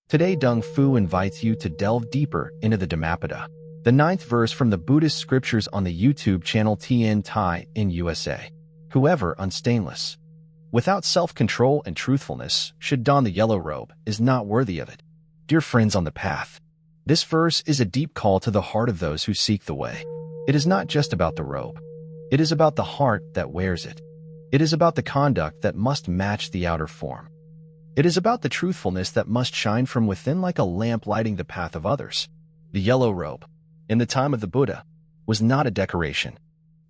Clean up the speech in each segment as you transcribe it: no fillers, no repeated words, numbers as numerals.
Today, Deng Fu invites you to delve deeper into the Dhammapada, the ninth verse from the Buddhist scriptures on the YouTube channel TN Thai in USA. Whoever unstainless, without self-control and truthfulness, should don the yellow robe is not worthy of it. Dear friends on the path, this verse is a deep call to the heart of those who seek the way. It is not just about the robe. It is about the heart that wears it. It is about the conduct that must match the outer form. It is about the truthfulness that must shine from within like a lamp lighting the path of others. The yellow robe, in the time of the Buddha, was not a decoration.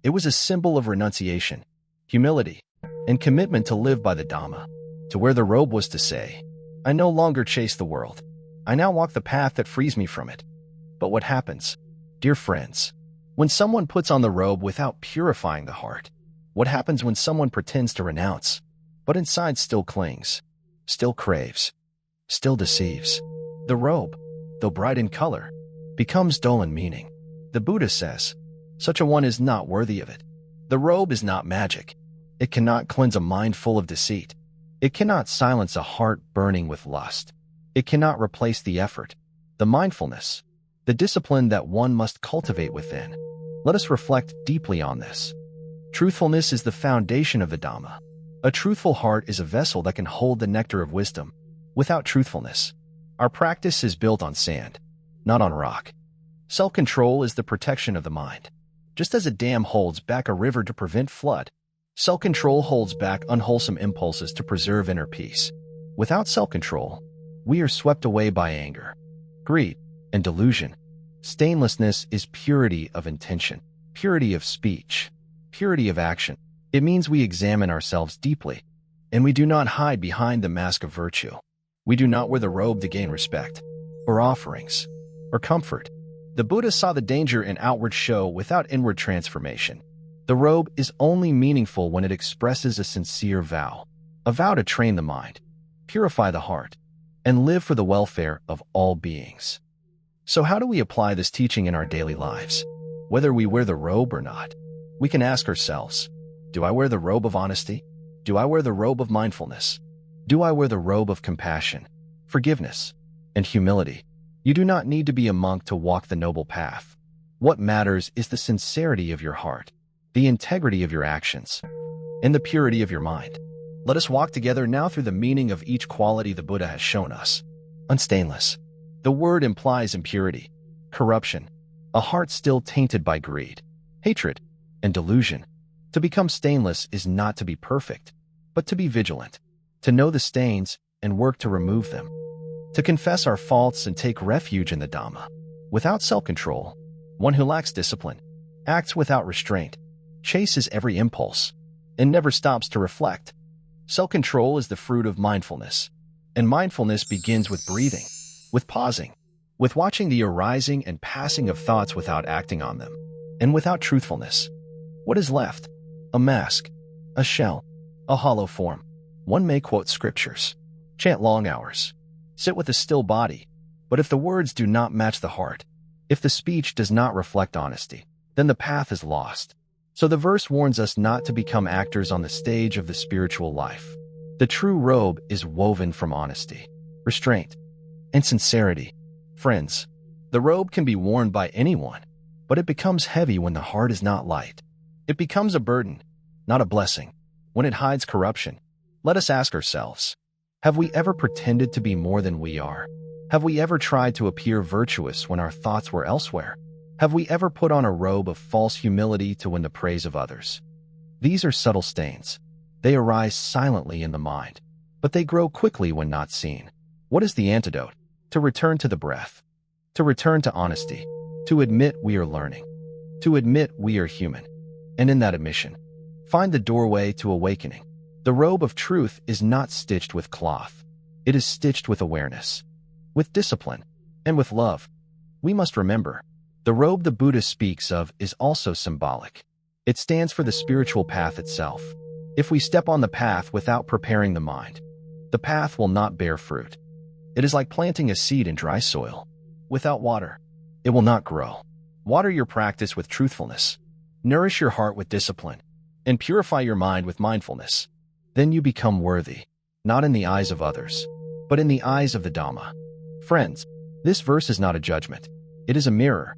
It was a symbol of renunciation, humility, and commitment to live by the Dhamma. To wear the robe was to say, I no longer chase the world. I now walk the path that frees me from it. But what happens, dear friends, when someone puts on the robe without purifying the heart? What happens when someone pretends to renounce, but inside still clings, still craves, still deceives? The robe, though bright in color, becomes dull in meaning. The Buddha says, such a one is not worthy of it. The robe is not magic. It cannot cleanse a mind full of deceit. It cannot silence a heart burning with lust. It cannot replace the effort, the mindfulness, the discipline that one must cultivate within. Let us reflect deeply on this. Truthfulness is the foundation of the Dhamma. A truthful heart is a vessel that can hold the nectar of wisdom. Without truthfulness, our practice is built on sand, not on rock. Self-control is the protection of the mind. Just as a dam holds back a river to prevent flood, self-control holds back unwholesome impulses to preserve inner peace. Without self-control, we are swept away by anger, greed, and delusion. Stainlessness is purity of intention, purity of speech, purity of action. It means we examine ourselves deeply, and we do not hide behind the mask of virtue. We do not wear the robe to gain respect, or offerings, or comfort. The Buddha saw the danger in outward show without inward transformation. The robe is only meaningful when it expresses a sincere vow, a vow to train the mind, purify the heart, and live for the welfare of all beings. So how do we apply this teaching in our daily lives? Whether we wear the robe or not, we can ask ourselves, do I wear the robe of honesty? Do I wear the robe of mindfulness? Do I wear the robe of compassion, forgiveness, and humility? You do not need to be a monk to walk the noble path. What matters is the sincerity of your heart, the integrity of your actions, and the purity of your mind. Let us walk together now through the meaning of each quality the Buddha has shown us. Unstainless. The word implies impurity, corruption, a heart still tainted by greed, hatred, and delusion. To become stainless is not to be perfect, but to be vigilant, to know the stains and work to remove them, to confess our faults and take refuge in the Dhamma. Without self-control, one who lacks discipline, acts without restraint, chases every impulse, and never stops to reflect. Self-control is the fruit of mindfulness, and mindfulness begins with breathing, with pausing, with watching the arising and passing of thoughts without acting on them. And without truthfulness, what is left? A mask, a shell, a hollow form. One may quote scriptures, chant long hours, sit with a still body, but if the words do not match the heart, if the speech does not reflect honesty, then the path is lost. So the verse warns us not to become actors on the stage of the spiritual life. The true robe is woven from honesty, restraint, and sincerity. Friends, the robe can be worn by anyone, but it becomes heavy when the heart is not light. It becomes a burden, not a blessing, when it hides corruption. Let us ask ourselves, have we ever pretended to be more than we are? Have we ever tried to appear virtuous when our thoughts were elsewhere? Have we ever put on a robe of false humility to win the praise of others? These are subtle stains. They arise silently in the mind, but they grow quickly when not seen. What is the antidote? To return to the breath, to return to honesty, to admit we are learning, to admit we are human, and in that admission, find the doorway to awakening. The robe of truth is not stitched with cloth. It is stitched with awareness, with discipline, and with love. We must remember, the robe the Buddha speaks of is also symbolic. It stands for the spiritual path itself. If we step on the path without preparing the mind, the path will not bear fruit. It is like planting a seed in dry soil. Without water, it will not grow. Water your practice with truthfulness. Nourish your heart with discipline, and purify your mind with mindfulness. Then you become worthy, not in the eyes of others, but in the eyes of the Dhamma. Friends, this verse is not a judgment. It is a mirror,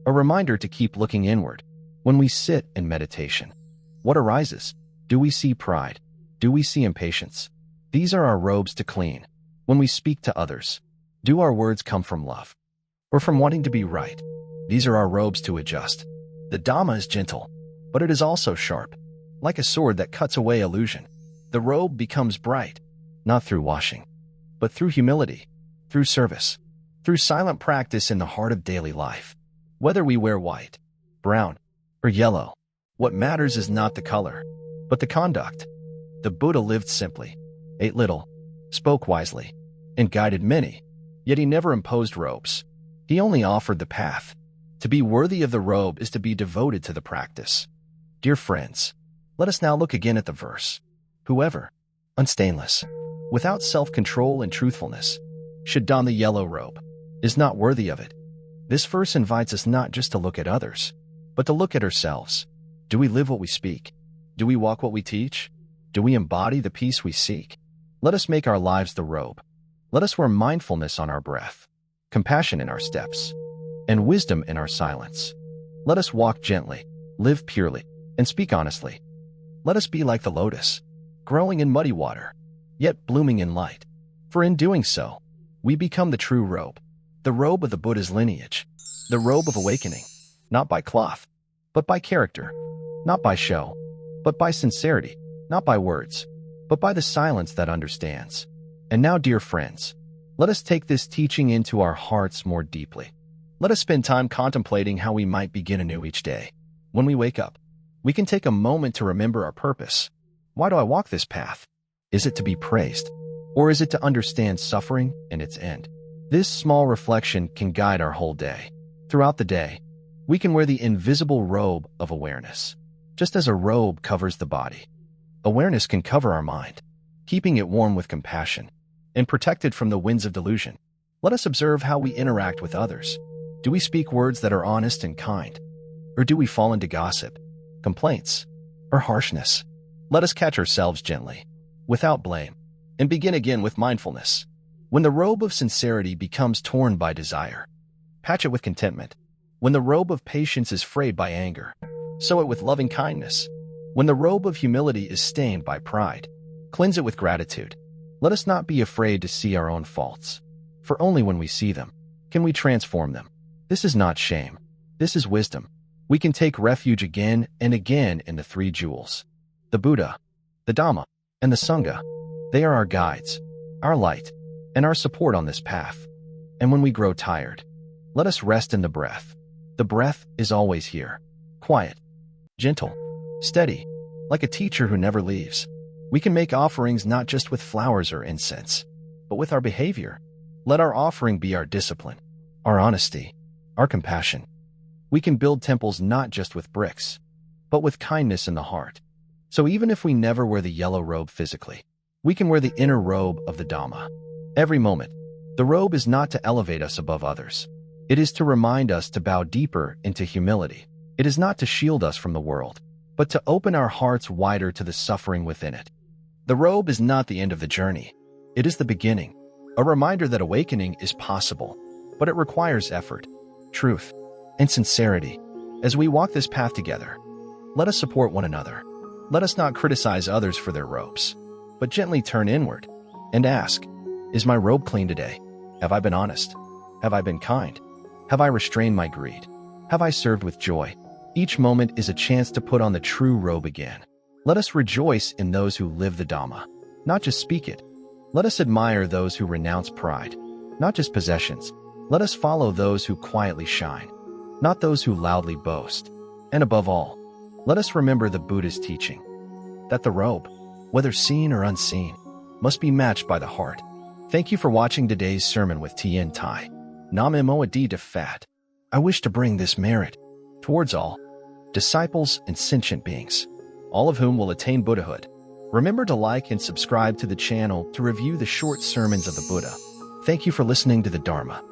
a reminder to keep looking inward. When we sit in meditation, what arises? Do we see pride? Do we see impatience? These are our robes to clean. When we speak to others, do our words come from love or from wanting to be right? These are our robes to adjust. The Dhamma is gentle, but it is also sharp, like a sword that cuts away illusion. The robe becomes bright, not through washing, but through humility, through service, through silent practice in the heart of daily life. Whether we wear white, brown, or yellow, what matters is not the color, but the conduct. The Buddha lived simply, ate little, spoke wisely, and guided many, yet he never imposed robes. He only offered the path. To be worthy of the robe is to be devoted to the practice. Dear friends, let us now look again at the verse. Whoever, unstainless, without self-control and truthfulness, should don the yellow robe, is not worthy of it. This verse invites us not just to look at others, but to look at ourselves. Do we live what we speak? Do we walk what we teach? Do we embody the peace we seek? Let us make our lives the robe. Let us wear mindfulness on our breath, compassion in our steps, and wisdom in our silence. Let us walk gently, live purely, and speak honestly. Let us be like the lotus, growing in muddy water, yet blooming in light. For in doing so, we become the true robe, the robe of the Buddha's lineage, the robe of awakening, not by cloth, but by character, not by show, but by sincerity, not by words, but by the silence that understands. And now, dear friends, let us take this teaching into our hearts more deeply. Let us spend time contemplating how we might begin anew each day. When we wake up, we can take a moment to remember our purpose. Why do I walk this path? Is it to be praised? Or is it to understand suffering and its end? This small reflection can guide our whole day. Throughout the day, we can wear the invisible robe of awareness. Just as a robe covers the body, awareness can cover our mind, keeping it warm with compassion and protected from the winds of delusion. Let us observe how we interact with others. Do we speak words that are honest and kind? Or do we fall into gossip, complaints, or harshness? Let us catch ourselves gently, without blame, and begin again with mindfulness. When the robe of sincerity becomes torn by desire, patch it with contentment. When the robe of patience is frayed by anger, sew it with loving kindness. When the robe of humility is stained by pride, cleanse it with gratitude. Let us not be afraid to see our own faults, for only when we see them can we transform them. This is not shame. This is wisdom. We can take refuge again and again in the three jewels: the Buddha, the Dhamma, and the Sangha. They are our guides, our light, and our support on this path. And when we grow tired, let us rest in the breath. The breath is always here, quiet, gentle, steady, like a teacher who never leaves. We can make offerings not just with flowers or incense, but with our behavior. Let our offering be our discipline, our honesty, our compassion. We can build temples not just with bricks, but with kindness in the heart. So even if we never wear the yellow robe physically, we can wear the inner robe of the Dhamma. Every moment, the robe is not to elevate us above others. It is to remind us to bow deeper into humility. It is not to shield us from the world, but to open our hearts wider to the suffering within it. The robe is not the end of the journey. It is the beginning, a reminder that awakening is possible, but it requires effort, truth, and sincerity. As we walk this path together, let us support one another. Let us not criticize others for their robes, but gently turn inward and ask, is my robe clean today? Have I been honest? Have I been kind? Have I restrained my greed? Have I served with joy? Each moment is a chance to put on the true robe again. Let us rejoice in those who live the Dhamma, not just speak it. Let us admire those who renounce pride, not just possessions. Let us follow those who quietly shine, not those who loudly boast. And above all, let us remember the Buddha's teaching, that the robe, whether seen or unseen, must be matched by the heart. Thank you for watching today's sermon with Tien Tai. Nam Mo Adi De Fat. I wish to bring this merit towards all disciples and sentient beings, all of whom will attain Buddhahood. Remember to like and subscribe to the channel to review the short sermons of the Buddha. Thank you for listening to the Dharma.